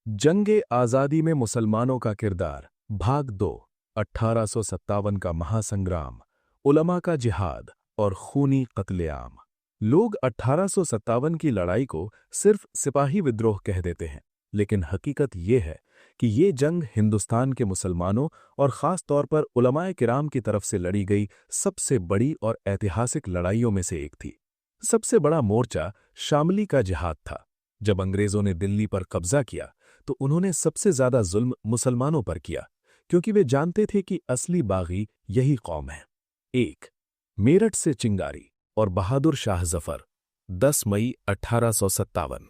जंगे आज़ादी में मुसलमानों का किरदार भाग 2 1857 का महासंग्राम, उलमा का जिहाद और खूनी कत्लेआम। लोग 1857 की लड़ाई को सिर्फ सिपाही विद्रोह कह देते हैं, लेकिन हकीकत ये है कि ये जंग हिंदुस्तान के मुसलमानों और ख़ास तौर पर उलमाए किराम की तरफ से लड़ी गई सबसे बड़ी और ऐतिहासिक लड़ाइयों में से एक थी। सबसे बड़ा मोर्चा शामली का जिहाद था। जब अंग्रेज़ों ने दिल्ली पर कब्जा किया तो उन्होंने सबसे ज्यादा जुल्म मुसलमानों पर किया, क्योंकि वे जानते थे कि असली बागी यही कौम है। 1. मेरठ से चिंगारी और बहादुर शाह जफर। 10 मई 1857।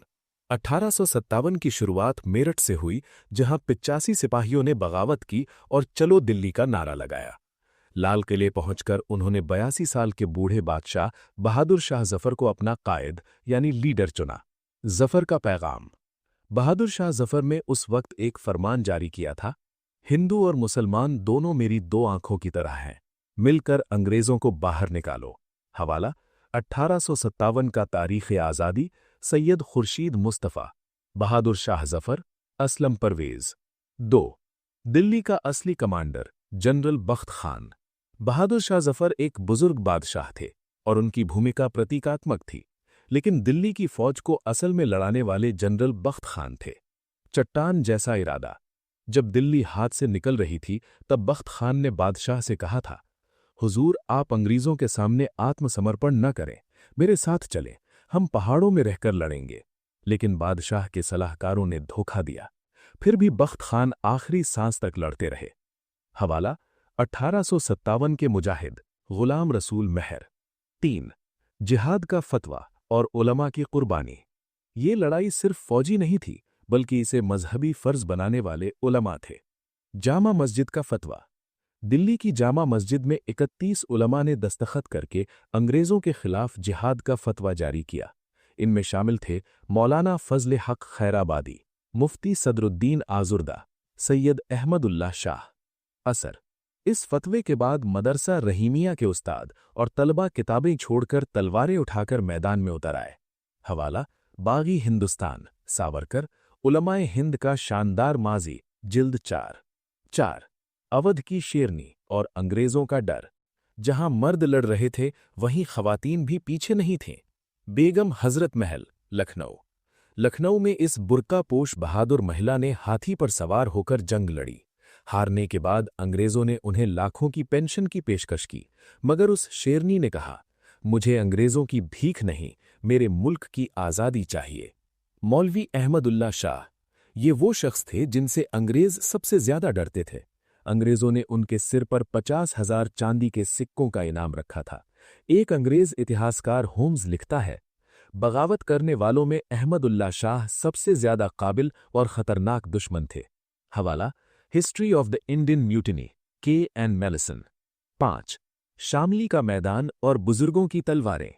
1857 की शुरुआत मेरठ से हुई, जहां 85 सिपाहियों ने बगावत की और चलो दिल्ली का नारा लगाया। लाल किले पहुंचकर उन्होंने 82 साल के बूढ़े बादशाह बहादुर शाह जफर को अपना कायद यानी लीडर चुना। जफर का पैगाम। बहादुर शाह जफर ने उस वक्त एक फरमान जारी किया था, हिंदू और मुसलमान दोनों मेरी दो आंखों की तरह हैं, मिलकर अंग्रेजों को बाहर निकालो। हवाला 1857 का तारीख़ आज़ादी, सैयद खुर्शीद मुस्तफ़ा, बहादुर शाह जफर, असलम परवेज़। 2. दिल्ली का असली कमांडर जनरल बख्त खान। बहादुर शाह जफर एक बुजुर्ग बादशाह थे और उनकी भूमिका प्रतीकात्मक थी, लेकिन दिल्ली की फौज को असल में लड़ाने वाले जनरल बख्त खान थे। चट्टान जैसा इरादा। जब दिल्ली हाथ से निकल रही थी तब बख्त खान ने बादशाह से कहा था, हुजूर, आप अंग्रेजों के सामने आत्मसमर्पण न करें, मेरे साथ चलें, हम पहाड़ों में रहकर लड़ेंगे। लेकिन बादशाह के सलाहकारों ने धोखा दिया। फिर भी बख्त खान आखिरी सांस तक लड़ते रहे। हवाला 1857 के मुजाहिद गुलाम रसूल मेहर। 3. जिहाद का फतवा और उलमा की कुर्बानी। ये लड़ाई सिर्फ फौजी नहीं थी, बल्कि इसे मजहबी फर्ज बनाने वाले उलमा थे। जामा मस्जिद का फतवा। दिल्ली की जामा मस्जिद में 31 उलमा ने दस्तखत करके अंग्रेजों के खिलाफ जिहाद का फतवा जारी किया। इनमें शामिल थे मौलाना फजल हक खैराबादी, मुफ्ती सदरुद्दीन आजुर्दा, सैयद अहमदुल्लाह शाह। असर। इस फतवे के बाद मदरसा रहीमिया के उस्ताद और तलबा किताबें छोड़कर तलवारें उठाकर मैदान में उतर आए। हवाला बागी हिंदुस्तान, सावरकर, उलमाए हिंद का शानदार माजी, जिल्द 4। 4. अवध की शेरनी और अंग्रेजों का डर। जहां मर्द लड़ रहे थे वहीं खवातीन भी पीछे नहीं थीं। बेगम हजरत महल, लखनऊ। लखनऊ में इस बुर्कापोश बहादुर महिला ने हाथी पर सवार होकर जंग लड़ी। हारने के बाद अंग्रेजों ने उन्हें लाखों की पेंशन की पेशकश की, मगर उस शेरनी ने कहा, मुझे अंग्रेजों की भीख नहीं, मेरे मुल्क की आज़ादी चाहिए। मौलवी अहमदुल्ला शाह। ये वो शख्स थे जिनसे अंग्रेज सबसे ज्यादा डरते थे। अंग्रेजों ने उनके सिर पर 50,000 चांदी के सिक्कों का इनाम रखा था। एक अंग्रेज इतिहासकार होम्स लिखता है, बगावत करने वालों में अहमदुल्ला शाह सबसे ज्यादा काबिल और खतरनाक दुश्मन थे। हवाला history of the Indian mutiny, K. N. Mellison। 5. Shamli का मैदान और बुजुर्गों की तलवारें।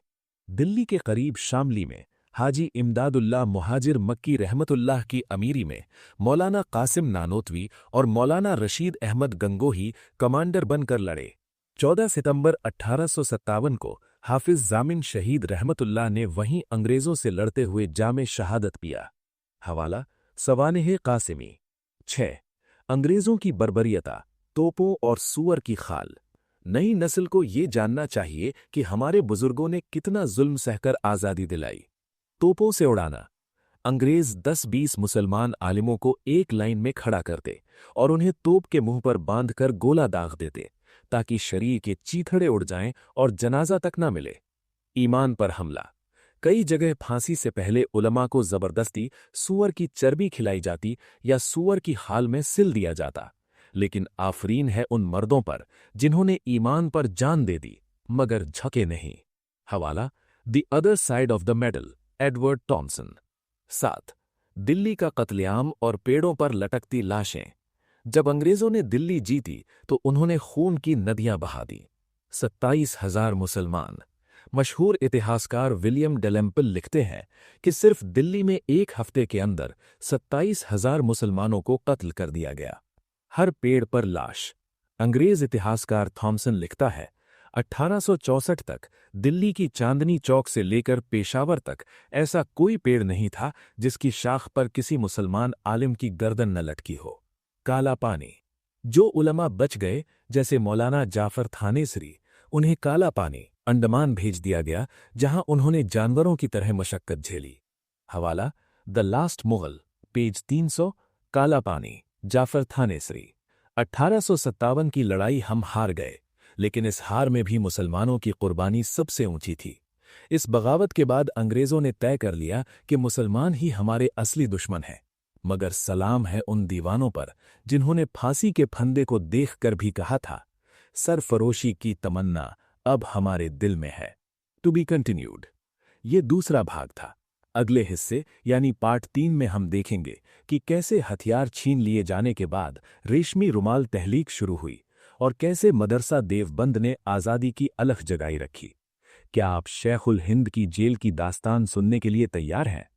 दिल्ली के करीब शामली में हाजी इमदादुल्लाह मुहाजिर मक्की रहमतुल्लाह की अमीरी में मौलाना कासिम नानोतवी और मौलाना रशीद अहमद गंगोही कमांडर बनकर लड़े। 14 सितंबर 1857 को हाफिज जामिन शहीद रहमतुल्लाह ने वहीं अंग्रेजों से लड़ते हुए जामे शहादत पिया। हवाला सवानेह कासिमी। 6. अंग्रेजों की बर्बरियता, तोपों और सूअर की खाल। नई नस्ल को ये जानना चाहिए कि हमारे बुजुर्गों ने कितना जुल्म सहकर आज़ादी दिलाई। तोपों से उड़ाना। अंग्रेज 10-20 मुसलमान आलिमों को एक लाइन में खड़ा करते और उन्हें तोप के मुंह पर बांधकर गोला दाग देते, ताकि शरीर के चीथड़े उड़ जाएं और जनाजा तक न मिले। ईमान पर हमला। कई जगह फांसी से पहले उलमा को जबरदस्ती सूअर की चर्बी खिलाई जाती या सूअर की खाल में सिल दिया जाता, लेकिन आफरीन है उन मर्दों पर जिन्होंने ईमान पर जान दे दी मगर झके नहीं। हवाला the other side of the medal, Edward Thomson. 7. Delhi का कत्लेआम और पेड़ों पर लटकती लाशें। जब अंग्रेजों ने दिल्ली जीती तो उन्होंने खून की नदियां बहा दी। 27,000 मुसलमान। मशहूर इतिहासकार विलियम डेलेम्पल लिखते हैं कि सिर्फ दिल्ली में एक हफ्ते के अंदर 27,000 मुसलमानों को कत्ल कर दिया गया। हर पेड़ पर लाश। अंग्रेज इतिहासकार थॉमसन लिखता है, 1864 तक दिल्ली की चांदनी चौक से लेकर पेशावर तक ऐसा कोई पेड़ नहीं था जिसकी शाख पर किसी मुसलमान आलिम की गर्दन न लटकी हो। काला पानी। जो उलमा बच गए, जैसे मौलाना जाफर थानेसरी, उन्हें काला पानी अंडमान भेज दिया गया, जहां उन्होंने जानवरों की तरह मशक्कत झेली। हवाला द लास्ट मुगल, पेज 300। काला पानी, जाफर थानेसरी। 1857 की लड़ाई हम हार गए, लेकिन इस हार में भी मुसलमानों की कुर्बानी सबसे ऊंची थी। इस बगावत के बाद अंग्रेजों ने तय कर लिया कि मुसलमान ही हमारे असली दुश्मन हैं। मगर सलाम है उन दीवानों पर जिन्होंने फांसी के फंदे को देखकर भी कहा था, सरफरोशी की तमन्ना अब हमारे दिल में है। To be continued. ये दूसरा भाग था। अगले हिस्से यानी पार्ट 3 में हम देखेंगे कि कैसे हथियार छीन लिए जाने के बाद रेशमी रुमाल तहलीक शुरू हुई और कैसे मदरसा देवबंद ने आज़ादी की अलख जगाई रखी। क्या आप शेखुल हिंद की जेल की दास्तान सुनने के लिए तैयार हैं?